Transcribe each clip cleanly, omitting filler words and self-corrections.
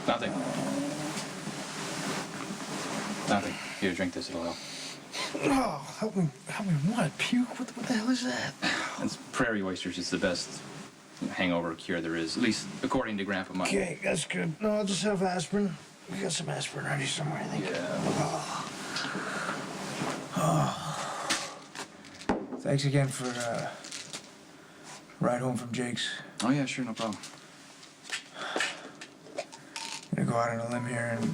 Nothing. Nothing. Here, drink this, it'll help. Oh, help me what? Puke? What the hell is that? It's prairie oysters. It's the best hangover cure there is, at least according to Grandpa Mike. Okay, that's good. No, I'll just have aspirin. We got some aspirin ready somewhere, I think. Yeah. Thanks again for ride home from Jake's. Oh, yeah, sure, no problem. I'm gonna go out on a limb here and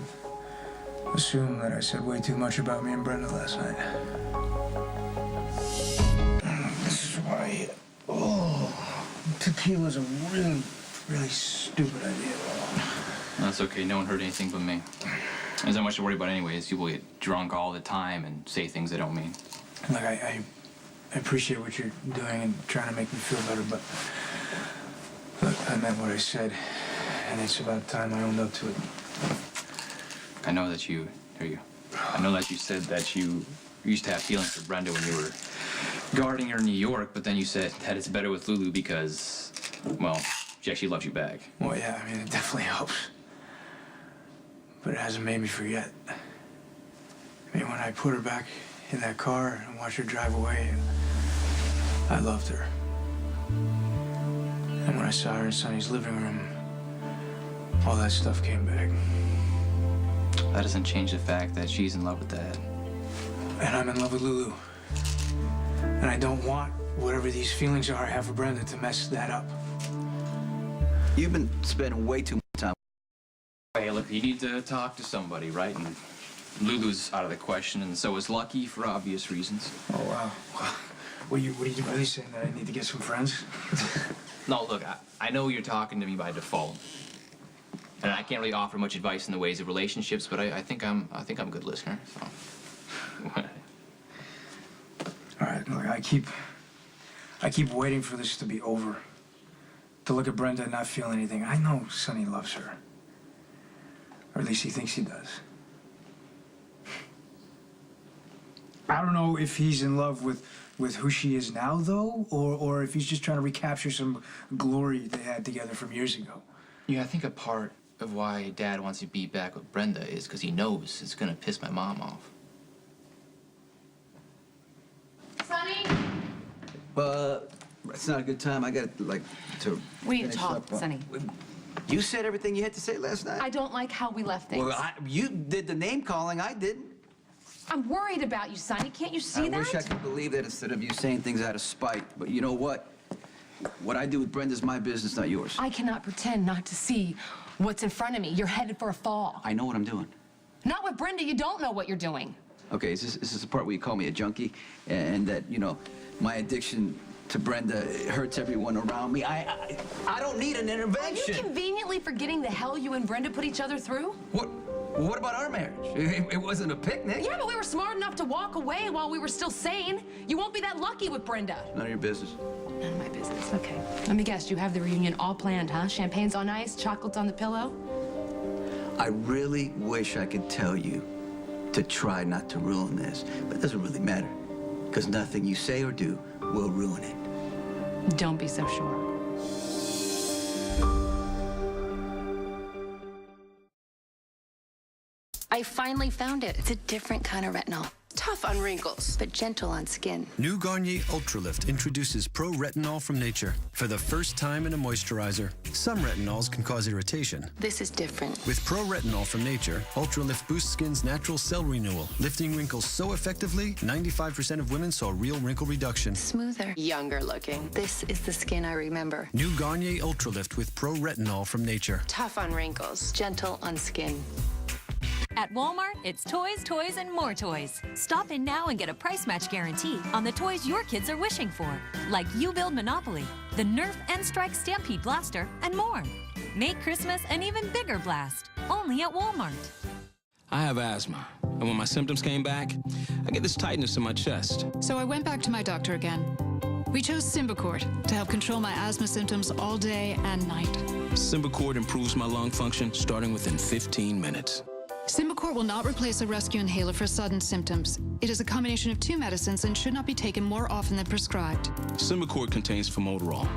assume that I said way too much about me and Brenda last night. This is why, tequila's a really, really stupid idea. That's okay. No one heard anything but me. There's not much to worry about anyways. People get drunk all the time and say things they don't mean. Look, I appreciate what you're doing and trying to make me feel better, but look, I meant what I said, and it's about time I owned up to it. I know that you said that you used to have feelings for Brenda when you were guarding her in New York, but then you said that it's better with Lulu because, well, she actually loves you back. Well, yeah, I mean, it definitely helps. But it hasn't made me forget. I mean, when I put her back in that car and watched her drive away, I loved her. And when I saw her in Sonny's living room, all that stuff came back. That doesn't change the fact that she's in love with Dad. And I'm in love with Lulu. And I don't want whatever these feelings are I have for Brenda to mess that up. You've been spending way too much time. Hey, look, you need to talk to somebody, right? And Lulu's out of the question, and so is Lucky for obvious reasons. Oh, wow. What are you really saying, that I need to get some friends? No, look, I know you're talking to me by default. And I can't really offer much advice in the ways of relationships, but I think I'm a good listener. So. All right, look, I keep waiting for this to be over. To look at Brenda and not feel anything. I know Sonny loves her. Or at least he thinks he does. I don't know if he's in love with who she is now, though, or if he's just trying to recapture some glory they had together from years ago. Yeah, I think a part of why Dad wants to be back with Brenda is because he knows it's gonna piss my mom off. Sonny? It's not a good time. I got, to We need to finish talk, up. Sonny. You said everything you had to say last night? I don't like how we left things. Well, you did the name calling. I didn't. I'm worried about you, Sonny. Can't you see that? I wish I could believe that instead of you saying things out of spite. But you know what? What I do with Brenda's my business, not yours. I cannot pretend not to see what's in front of me. You're headed for a fall. I know what I'm doing. Not with Brenda. You don't know what you're doing. Okay, is this the part where you call me a junkie? And that, my addiction to Brenda hurts everyone around me. I don't need an intervention. Are you conveniently forgetting the hell you and Brenda put each other through? What about our marriage? It wasn't a picnic. Yeah, but we were smart enough to walk away while we were still sane. You won't be that lucky with Brenda. None of your business. None of my business. Okay. Let me guess. You have the reunion all planned, huh? Champagne's on ice, chocolates on the pillow? I really wish I could tell you to try not to ruin this, but it doesn't really matter, because nothing you say or do will ruin it. Don't be so sure. I finally found it. It's a different kind of retinol. Tough on wrinkles, but gentle on skin. New Garnier Ultralift introduces pro retinol from nature. For the first time in a moisturizer, some retinols can cause irritation. This is different. With pro retinol from nature, Ultralift boosts skin's natural cell renewal, lifting wrinkles so effectively, 95% of women saw real wrinkle reduction. Smoother, younger looking. This is the skin I remember. New Garnier Ultralift with pro retinol from nature. Tough on wrinkles, gentle on skin. At Walmart, it's toys, toys, and more toys. Stop in now and get a price match guarantee on the toys your kids are wishing for, like You Build Monopoly, the Nerf and Strike Stampede Blaster, and more. Make Christmas an even bigger blast, only at Walmart. I have asthma, and when my symptoms came back, I get this tightness in my chest. So I went back to my doctor again. We chose Symbicort to help control my asthma symptoms all day and night. Symbicort improves my lung function starting within 15 minutes. Symbicort will not replace a rescue inhaler for sudden symptoms. It is a combination of 2 medicines and should not be taken more often than prescribed. Symbicort contains formoterol.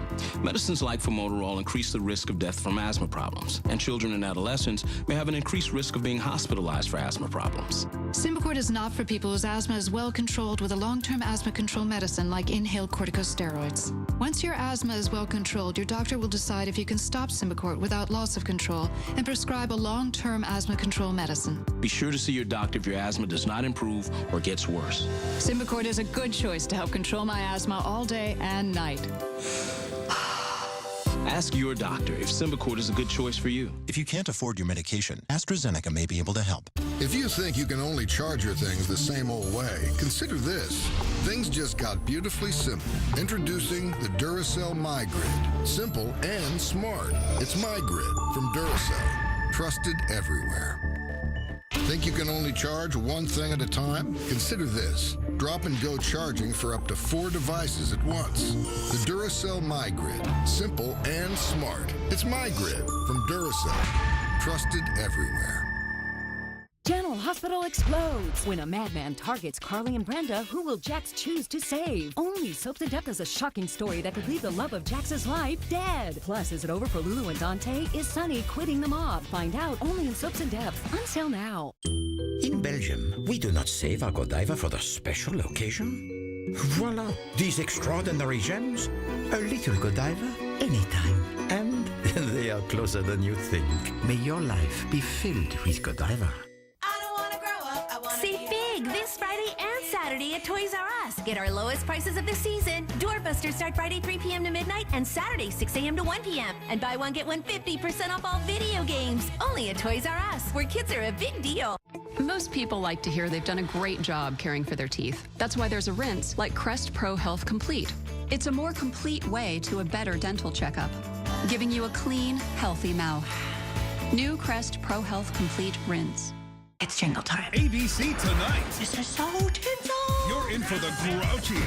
Medicines like formoterol increase the risk of death from asthma problems, and children and adolescents may have an increased risk of being hospitalized for asthma problems. Symbicort is not for people whose asthma is well controlled with a long-term asthma control medicine like inhaled corticosteroids. Once your asthma is well controlled, your doctor will decide if you can stop Symbicort without loss of control and prescribe a long-term asthma control medicine. Be sure to see your doctor if your asthma does not improve or gets worse. Symbicort is a good choice to help control my asthma all day and night. Ask your doctor if Symbicort is a good choice for you. If you can't afford your medication, AstraZeneca may be able to help. If you think you can only charge your things the same old way, consider this. Things just got beautifully simple. Introducing the Duracell MyGrid. Simple and smart. It's MyGrid from Duracell. Trusted everywhere. Think you can only charge one thing at a time? Consider this. Drop-and-go charging for up to 4 devices at once. The Duracell MyGrid. Simple and smart. It's MyGrid from Duracell. Trusted everywhere. General Hospital explodes. When a madman targets Carly and Brenda, who will Jax choose to save? Only Soaps and Depth is a shocking story that could leave the love of Jax's life dead. Plus, is it over for Lulu and Dante? Is Sonny quitting the mob? Find out only in Soaps and Depth. On sale now. In Belgium, we do not save our Godiva for the special occasion. Voila, these extraordinary gems. A little Godiva, anytime. And they are closer than you think. May your life be filled with Godiva. Save big this Friday and Saturday at Toys R Us. Get our lowest prices of the season. Doorbusters start Friday 3 p.m. to midnight and Saturday 6 a.m. to 1 p.m. And buy one, get one 50% off all video games. Only at Toys R Us, where kids are a big deal. Most people like to hear they've done a great job caring for their teeth. That's why there's a rinse like Crest Pro Health Complete. It's a more complete way to a better dental checkup, giving you a clean, healthy mouth. New Crest Pro Health Complete Rinse. It's jingle time. ABC tonight. This is so tinsel. You're in for the grouchiest,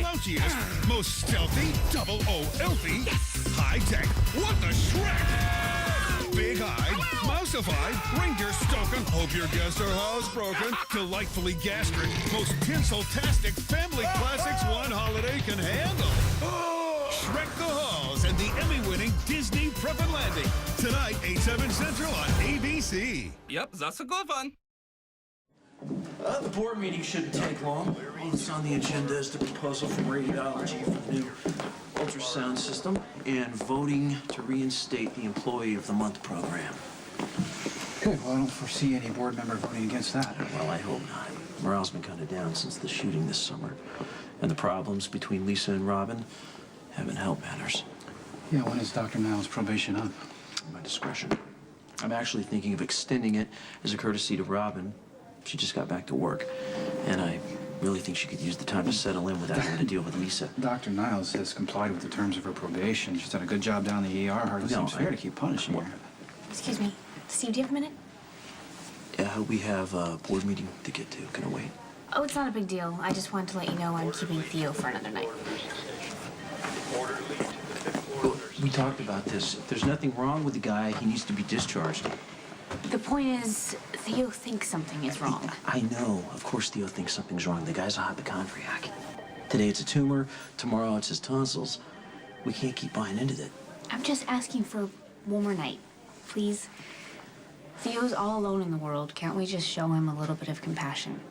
slouchiest, most stealthy, double O-elfy, high-tech, what the Shrek! Big-eyed, mouseified, reindeer stoking, hope your guests are housebroken, delightfully gastric, most tinsel-tastic family classics one holiday can handle. Shrek the Halls and the Emmy-winning Disney Prep and Landing. Tonight, 8/7 Central on ABC. Yep, that's a good one. The board meeting shouldn't take long. All that's on the agenda is the proposal from radiology for the new ultrasound system and voting to reinstate the Employee of the Month program. Good. Well, I don't foresee any board member voting against that. Well, I hope not. Morale's been kind of down since the shooting this summer. And the problems between Lisa and Robin haven't helped matters. Yeah, when is Dr. Niles' probation up? My discretion. I'm actually thinking of extending it as a courtesy to Robin. She just got back to work, and I really think she could use the time to settle in without having to deal with Lisa. Dr. Niles has complied with the terms of her probation. She's done a good job down the ER. Hardly seems fair to keep punishing her. Excuse me. Steve, do you have a minute? Yeah, we have a board meeting to get to. Can I wait? Oh, it's not a big deal. I just wanted to let you know I'm keeping Theo for another night. We talked about this. If there's nothing wrong with the guy, he needs to be discharged. The point is, Theo thinks something is wrong. I know. Of course Theo thinks something's wrong. The guy's a hypochondriac. Today it's a tumor. Tomorrow it's his tonsils. We can't keep buying into that. I'm just asking for one more night, please. Theo's all alone in the world. Can't we just show him a little bit of compassion?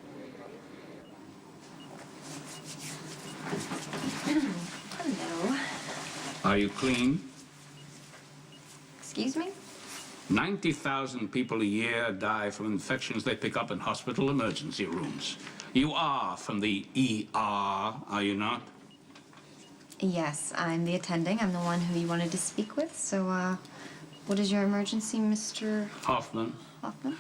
Hello. Are you clean? Excuse me? 90,000 people a year die from infections they pick up in hospital emergency rooms. You are from the ER, are you not? Yes, I'm the attending. I'm the one who you wanted to speak with. So, what is your emergency, Mr. Hoffman? Hoffman?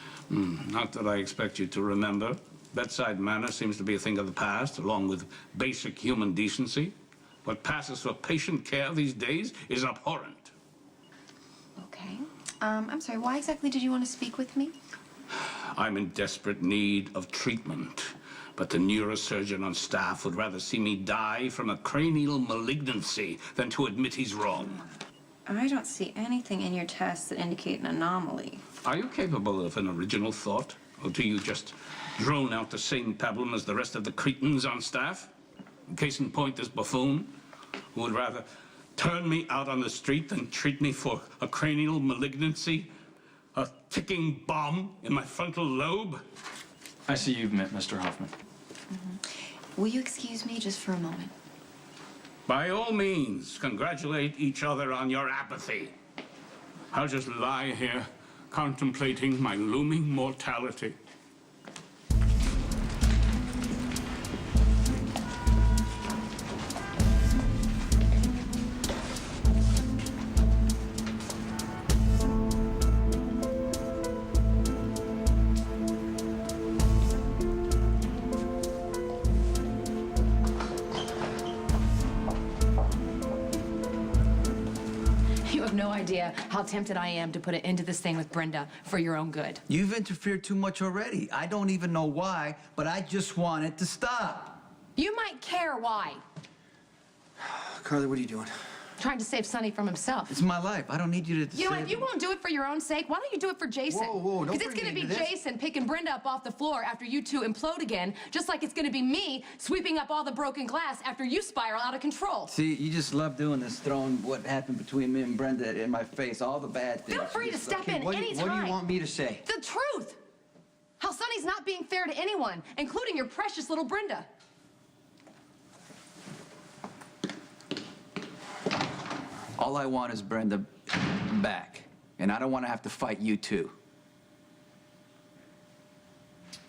Not that I expect you to remember. Bedside manner seems to be a thing of the past, along with basic human decency. What passes for patient care these days is abhorrent. Okay. I'm sorry, why exactly did you want to speak with me? I'm in desperate need of treatment, but the neurosurgeon on staff would rather see me die from a cranial malignancy than to admit he's wrong. I don't see anything in your tests that indicate an anomaly. Are you capable of an original thought? Or do you just drone out the same pablum as the rest of the cretins on staff? Case in point, this buffoon, who would rather turn me out on the street than treat me for a cranial malignancy, a ticking bomb in my frontal lobe. I see you've met Mr. Hoffman. Will you excuse me just for a moment? By all means, congratulate each other on your apathy. I'll just lie here, contemplating my looming mortality. You have no idea how tempted I am to put an end to this thing with Brenda for your own good. You've interfered too much already. I don't even know why, but I just want it to stop. You might care why. Carly, what are you doing? Trying to save Sonny from himself. It's my life. I don't need you to You know what? save If you won't do it for your own sake, why don't you do it for Jason? Whoa, don't Because it's bring going me to be into this. Jason picking Brenda up off the floor after you two implode again, just like it's going to be me sweeping up all the broken glass after you spiral out of control. See, you just love doing this, throwing what happened between me and Brenda in my face, all the bad things. Feel free to step in anytime. What do you want me to say? The truth. How Sonny's not being fair to anyone, including your precious little Brenda. All I want is Brenda back, and I don't want to have to fight you too.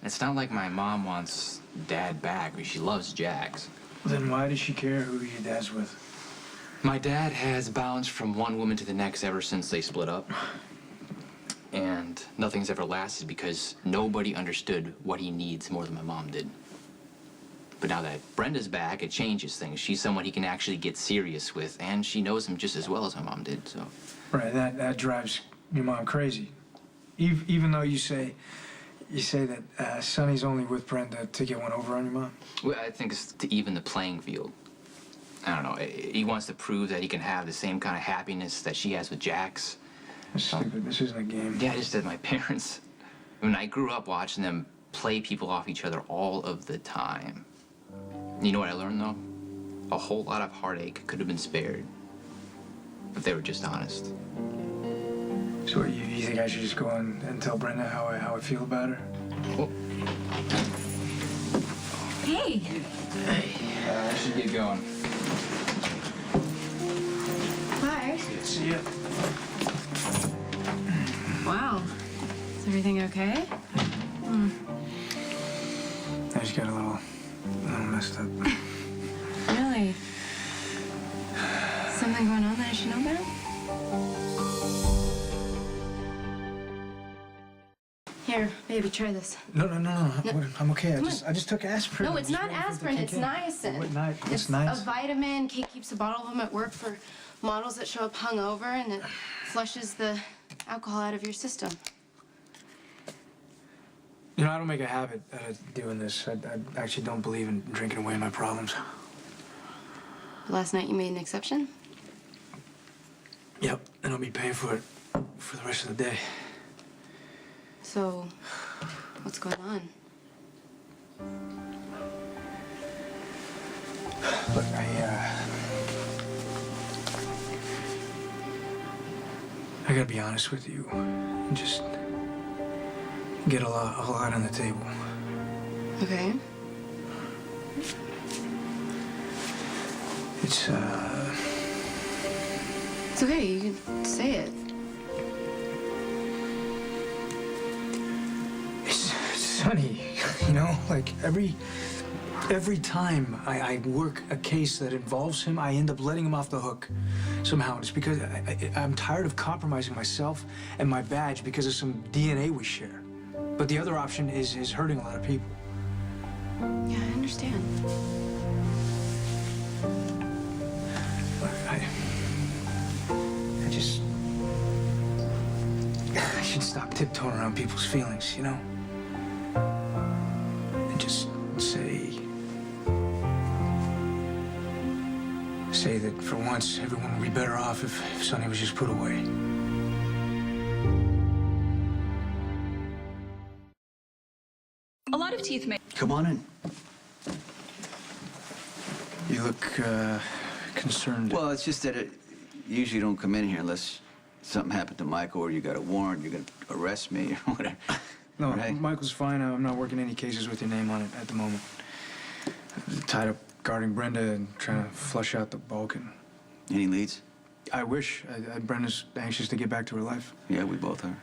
It's not like my mom wants Dad back. She loves Jax. Then why does she care who your dad's with? My dad has bounced from one woman to the next ever since they split up. And nothing's ever lasted because nobody understood what he needs more than my mom did. But now that Brenda's back, it changes things. She's someone he can actually get serious with, and she knows him just as well as my mom did, so. Right, that drives your mom crazy. Even though you say that Sonny's only with Brenda to get one over on your mom? Well, I think it's to even the playing field. I don't know. He wants to prove that he can have the same kind of happiness that she has with Jax. That's stupid. This isn't a game. Yeah, just that my parents, when I grew up watching them play people off each other all of the time. You know what I learned, though? A whole lot of heartache could have been spared if they were just honest. So you think I should just go and tell Brenda how I feel about her? Well, Hey. I should get going. Hi. See ya. Wow. Is everything okay? I just got a little messed up. Really? Something going on that I should know about? Here, baby, try this. No. I'm okay. I just took aspirin. No, it's not aspirin, it's niacin. What's It's niacin? a vitamin. Kate keeps a bottle of them at work for models that show up hungover, and it flushes the alcohol out of your system. You know, I don't make a habit out of doing this. I actually don't believe in drinking away my problems. Last night you made an exception? Yep, and I'll be paying for it for the rest of the day. So, what's going on? Look, I gotta be honest with you. Just get a whole lot on the table. Okay. It's okay, you can say it. It's Sonny, you know? Like, every time I work a case that involves him, I end up letting him off the hook somehow. It's because I'm tired of compromising myself and my badge because of some DNA we share. But the other option is hurting a lot of people. Yeah, I understand. Look, I should stop tiptoeing around people's feelings, you know? And just say that for once, everyone would be better off if Sonny was just put away. A lot of teeth make... Come on in. You look, concerned. Well, it's just that you usually don't come in here unless something happened to Michael or you got a warrant, you're gonna arrest me or whatever. No, right? Michael's fine. I'm not working any cases with your name on it at the moment. I'm tied up guarding Brenda and trying to flush out the Balkan. Any leads? I wish. Brenda's anxious to get back to her life. Yeah, we both are.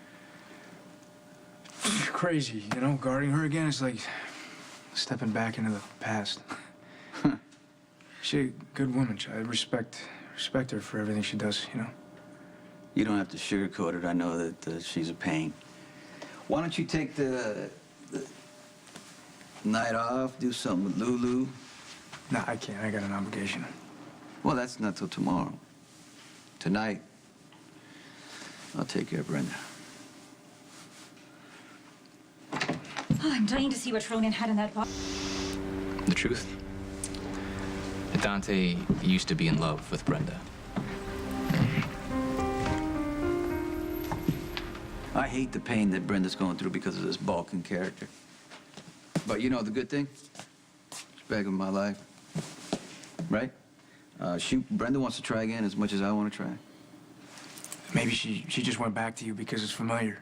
Crazy, you know? Guarding her again is like stepping back into the past. She's a good woman. I respect her for everything she does, you know? You don't have to sugarcoat it. I know that she's a pain. Why don't you take the night off, do something with Lulu? Nah, I can't. I got an obligation. Well, that's not till tomorrow. Tonight, I'll take care of Brenda. Oh, I'm dying to see what Ronan had in that box. The truth? That Dante used to be in love with Brenda. I hate the pain that Brenda's going through because of this Balkan character. But you know the good thing? She's back in my life. Right? Brenda wants to try again as much as I want to try. Maybe she just went back to you because it's familiar.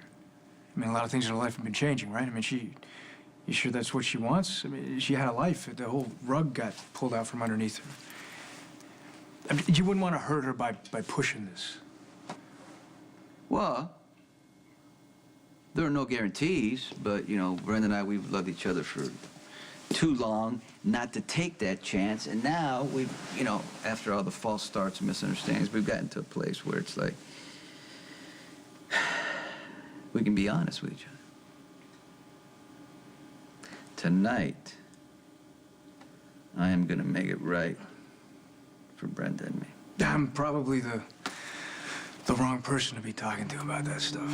I mean, a lot of things in her life have been changing, right? I mean, you sure that's what she wants? I mean, she had a life. The whole rug got pulled out from underneath her. I mean, you wouldn't want to hurt her by pushing this. Well, there are no guarantees, but, you know, Brenda and I, we've loved each other for too long not to take that chance. And now we've, you know, after all the false starts and misunderstandings, we've gotten to a place where it's like, we can be honest with each other. Tonight, I am gonna make it right for Brenda and me. I'm probably the wrong person to be talking to about that stuff.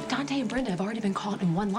Dante and Brenda have already been caught in one lie.